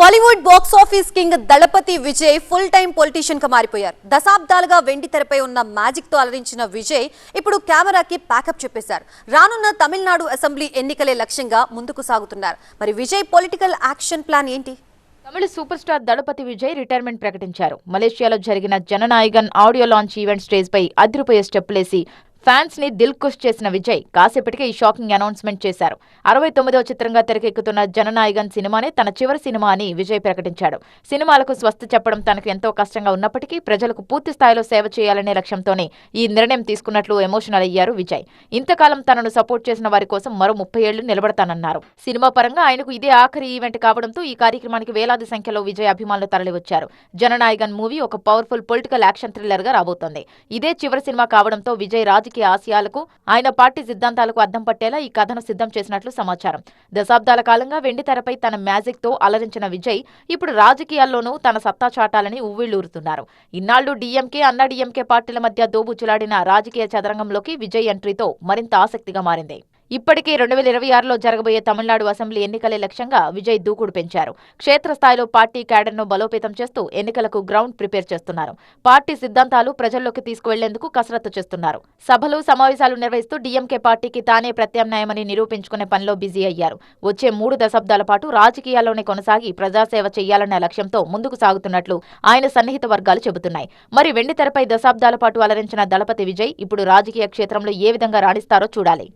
Hollywood box office king దళపతి Vijay full time politician గా మారిపోయారు. దశాబ్దాలుగా వెండి తెరపై ఉన్న మ్యాజిక్ తో అలరించిన విజయ్ ఇప్పుడు కెమెరాకి ప్యాకప్ చెప్పేశారు. రానున్న తమిళనాడు అసెంబ్లీ ఎన్నికలే లక్ష్యంగా ముందుకు సాగుతున్నారు. మరి విజయ్ పొలిటికల్ యాక్షన్ ప్లాన్ ఏంటి? Tamil super star Thalapathy Vijay retirement ప్రకటించారు. మలేషియాలో జరిగిన Jananayagan audio launch event stage పై అదిరిపోయే స్టెప్పులేసి ఫ్యాన్స్ ని దిల్ ఖుష్ చేసిన విజయ్ కాసేపటికే ఈ షాకింగ్ అనౌన్స్మెంట్ చేశారు. 69వ చిత్రంగా తెరకెక్కుతున్న జననాయగన్ సినిమానే తన చివరి సినిమా అని విజయ్ ప్రకటించాడు. సినిమాలకు స్వస్తి చెప్పడం తనకు ఎంతో కష్టంగా ఉన్నప్పటికీ ప్రజలకు పూర్తి స్థాయిలో సేవ చేయాలనే లక్ష్యంతోనే ఈ నిర్ణయం తీసుకున్నట్లు ఎమోషనల్ అయ్యారు విజయ్. ఇంతకాలం తనను సపోర్ట్ చేసిన వారి కోసం మరో 30 ఏళ్లు నిలబడతానన్నారు. సినిమా పరంగా ఆయనకు ఇదే ఆఖరి ఈవెంట్ కావడంతో ఈ కార్యక్రమానికి వేలాది సంఖ్యలో విజయ్ అభిమానులు తరలివచ్చారు. జననాయగన్ మూవీ ఒక పవర్ఫుల్ పొలిటికల్ యాక్షన్ థ్రిల్లర్ గా రాబోతోంది. ఇదే చివరి సినిమా కావడంతో విజయ్ రాజకీయ ఆశయాలకు ఆయన పార్టీ సిద్ధాంతాలకు అద్దం పట్టేలా ఈ కథను సిద్ధం చేసినట్లు సమాచారం. దశాబ్దాల కాలంగా వెండి తెరపై తన మ్యాజిక్ తో అలరించిన విజయ్ ఇప్పుడు రాజకీయాల్లోనూ తన సత్తా చాటాలని ఉవ్విళ్లూరుతున్నారు. ఇన్నాళ్లు డీఎంకే అన్నా డీఎంకే పార్టీల మధ్య దోబుచ్చులాడిన రాజకీయ చదరంగంలోకి విజయ్ ఎంట్రీతో మరింత ఆసక్తిగా మారింది. ఇప్పటికే 2026లో జరగబోయే తమిళనాడు అసెంబ్లీ ఎన్నికలే లక్ష్యంగా విజయ్ దూకుడు పెంచారు. క్షేత్రస్థాయిలో పార్టీ క్యాడర్ను బలోపేతం చేస్తూ ఎన్నికలకు గ్రౌండ్ ప్రిపేర్ చేస్తున్నారు. పార్టీ సిద్ధాంతాలు ప్రజల్లోకి తీసుకువెళ్లేందుకు కసరత్తు చేస్తున్నారు. సభలు సమావేశాలు నిర్వహిస్తూ డీఎంకే పార్టీకి తానే ప్రత్యామ్నాయమని నిరూపించుకునే పనిలో బిజీ అయ్యారు. వచ్చే 3 దశాబ్దాల పాటు రాజకీయాల్లోనే కొనసాగి ప్రజాసేవ చేయాలన్న లక్ష్యంతో ముందుకు సాగుతున్నట్లు ఆయన సన్నిహిత వర్గాలు చెబుతున్నాయి. మరి వెండి తెరపై దశాబ్దాల పాటు అలరించిన దళపతి విజయ్ ఇప్పుడు రాజకీయ క్షేత్రంలో ఏ విధంగా రాణిస్తారో చూడాలి.